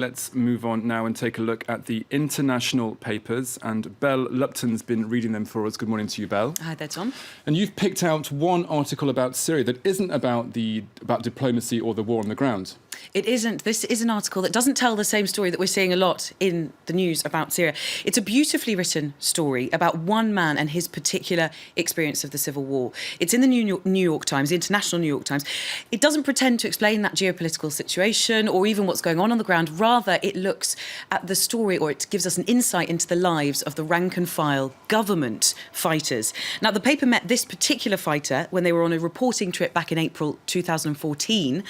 Let's move on now and take a look at the international papers. And Belle Lupton's been reading them for us. Good morning to you, Belle. Hi there, Tom. And you've picked out one article about Syria that isn't about diplomacy or the war on the ground. It isn't. This is an article that doesn't tell the same story that we're seeing a lot in the news about Syria. It's a beautifully written story about one man and his particular experience of the civil war. It's in the New York Times, the International New York Times. It doesn't pretend to explain that geopolitical situation or even what's going on the ground. Rather, it looks at the story, or it gives us an insight into the lives of the rank-and-file government fighters. Now, the paper met this particular fighter when they were on a reporting trip back in April 2014.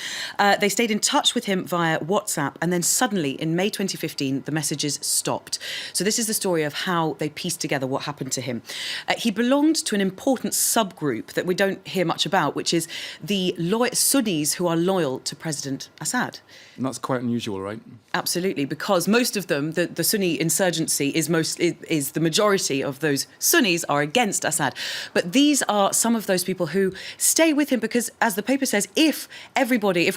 They stayed in touch with him via WhatsApp, and then suddenly in May 2015 the messages stopped. So this is the story of how they pieced together what happened to him. He belonged to an important subgroup that we don't hear much about, which is the Sunnis who are loyal to President Assad. And that's quite unusual, right? Absolutely, because most of them, the Sunni insurgency is the majority of those Sunnis are against Assad. But these are some of those people who stay with him because, as the paper says, if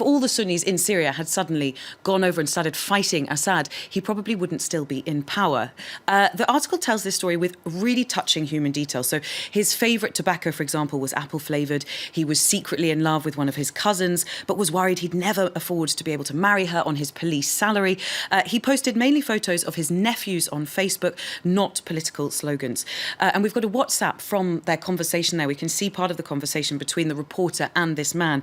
all the Sunnis in Syria had suddenly gone over and started fighting Assad, he probably wouldn't still be in power. The article tells this story with really touching human details. So his favourite tobacco, for example, was apple-flavoured. He was secretly in love with one of his cousins, but was worried he'd never afford to be able to marry her on his police salary. He posted mainly photos of his nephews on Facebook, not political slogans. And we've got a WhatsApp from their conversation there. We can see part of the conversation between the reporter and this man.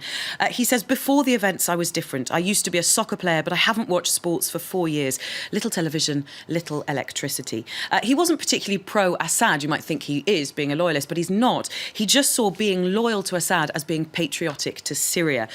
He says, "Before the events, I was different. I used to be a soccer player, but I haven't watched sports for 4 years. Little television, little electricity." He wasn't particularly pro-Assad. You might think he is, being a loyalist, but he's not. He just saw being loyal to Assad as being patriotic to Syria.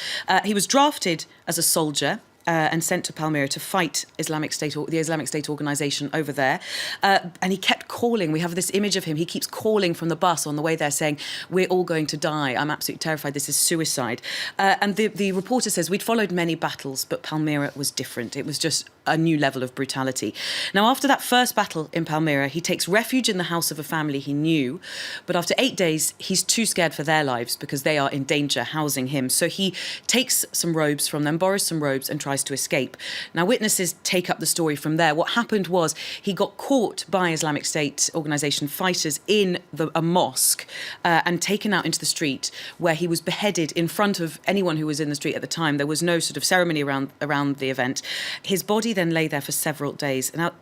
He was drafted as a soldier and sent to Palmyra to fight the Islamic State organisation over there. And he kept calling. We have this image of him. He keeps calling from the bus on the way there saying, "We're all going to die. I'm absolutely terrified. This is suicide." And the reporter says, "We'd followed many battles, but Palmyra was different. It was just a new level of brutality." Now, after that first battle in Palmyra, he takes refuge in the house of a family he knew. But after 8 days, he's too scared for their lives because they are in danger housing him. So he takes some robes from them, borrows some robes, and tries to escape. Now, witnesses take up the story from there. What happened was he got caught by Islamic State organisation fighters in a mosque and taken out into the street, where he was beheaded in front of anyone who was in the street at the time. There was no sort of ceremony around the event. His body then lay there for several days. Now,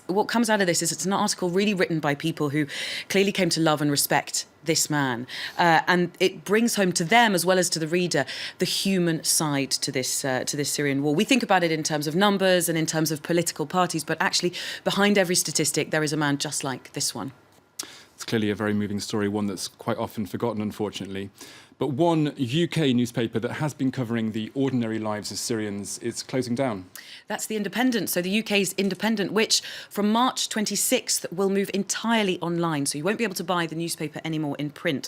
what comes out of this is it's an article really written by people who clearly came to love and respect this man. And it brings home to them, as well as to the reader, the human side to this Syrian war. We think about it in terms of numbers and in terms of political parties, but actually behind every statistic there is a man just like this one. It's clearly a very moving story, one that's quite often forgotten, unfortunately. But one UK newspaper that has been covering the ordinary lives of Syrians is closing down. That's The Independent. So the UK's Independent, which from March 26th will move entirely online. So you won't be able to buy the newspaper anymore in print.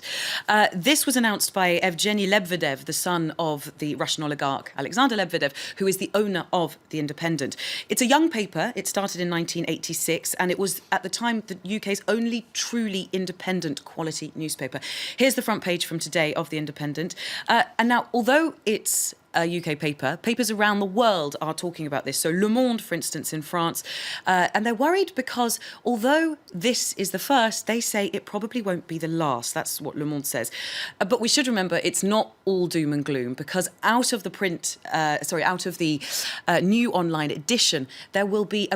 This was announced by Evgeny Lebedeva, the son of the Russian oligarch Alexander Lebedeva, who is the owner of The Independent. It's a young paper. It started in 1986, and it was at the time the UK's only truly independent quality newspaper. Here's the front page from today of The Independent. And now, although it's a UK paper, papers around the world are talking about this. So Le Monde, for instance, in France, and they're worried because although this is the first, they say it probably won't be the last. That's what Le Monde says. But we should remember it's not all doom and gloom, because out of the new online edition, there will be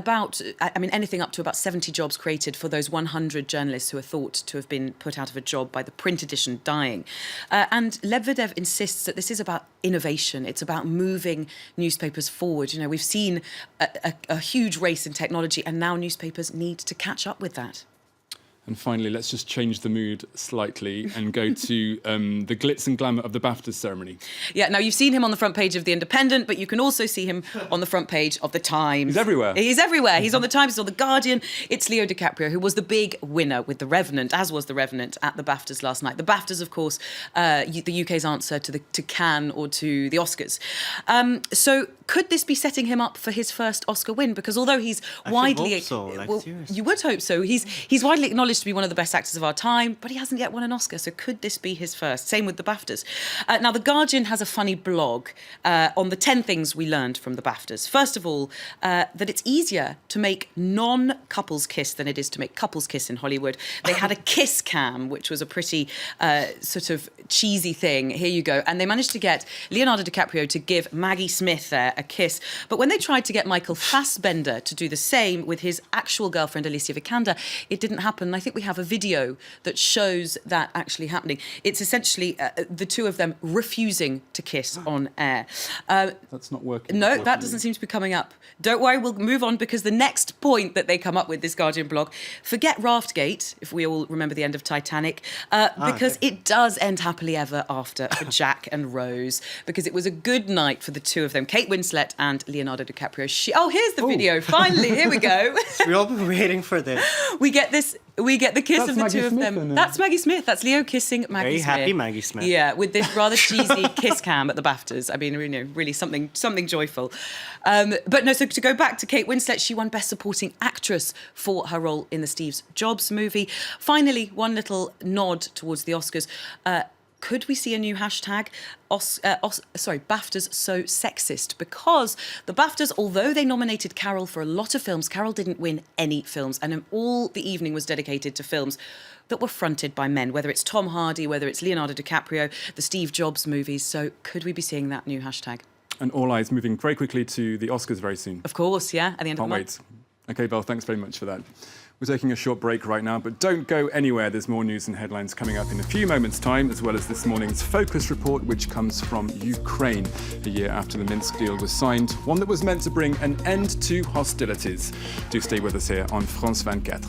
anything up to about 70 jobs created for those 100 journalists who are thought to have been put out of a job by the print edition dying. And Lebedev insists that this is about innovation. It's about moving newspapers forward. You know, we've seen a huge race in technology, and now newspapers need to catch up with that. And finally, let's just change the mood slightly and go to the glitz and glamour of the BAFTAs ceremony. Yeah, now you've seen him on the front page of The Independent, but you can also see him on the front page of The Times. He's everywhere. He's everywhere. He's on The Times, he's on The Guardian. It's Leo DiCaprio, who was the big winner with The Revenant, as was The Revenant, at the BAFTAs last night. The BAFTAs, of course, the UK's answer to Cannes or to the Oscars. So could this be setting him up for his first Oscar win? Because although he's I should widely... hope so, like, seriously. You would hope so. He's widely acknowledged to be one of the best actors of our time, but he hasn't yet won an Oscar, so could this be his first? Same with the BAFTAs. Now, The Guardian has a funny blog on the 10 things we learned from the BAFTAs. First of all, that it's easier to make non-couples kiss than it is to make couples kiss in Hollywood. They had a kiss cam, which was a pretty sort of cheesy thing. Here you go. And they managed to get Leonardo DiCaprio to give Maggie Smith there a kiss. But when they tried to get Michael Fassbender to do the same with his actual girlfriend, Alicia Vikander, it didn't happen. And I think we have a video that shows that actually happening. It's essentially the two of them refusing to kiss on air. That's not working. No, that doesn't seem to be coming up. Don't worry, we'll move on, because the next point that they come up with, this Guardian blog, forget Raftgate, if we all remember the end of Titanic, because it does end happily ever after for Jack and Rose, because it was a good night for the two of them, Kate Winslet and Leonardo DiCaprio. Here's the video. Finally, here we go. We've all been waiting for this. We get the kiss That's of the Maggie two of Smith, them. isn't it? That's Maggie Smith. That's Leo kissing Maggie Very Smith. happy Maggie Smith. Yeah, with this rather cheesy kiss cam at the BAFTAs. I mean, really something joyful. But no, so to go back to Kate Winslet, she won Best Supporting Actress for her role in the Steve Jobs movie. Finally, one little nod towards the Oscars. Could we see a new hashtag? BAFTAs so sexist, because the BAFTAs, although they nominated Carol for a lot of films, Carol didn't win any films, and all the evening was dedicated to films that were fronted by men, whether it's Tom Hardy, whether it's Leonardo DiCaprio, the Steve Jobs movies. So could we be seeing that new hashtag? And all eyes moving very quickly to the Oscars very soon. Of course, yeah, at the end of the month. Can't wait. OK, Belle, thanks very much for that. We're taking a short break right now, but don't go anywhere. There's more news and headlines coming up in a few moments' time, as well as this morning's Focus report, which comes from Ukraine, a year after the Minsk deal was signed, one that was meant to bring an end to hostilities. Do stay with us here on France 24.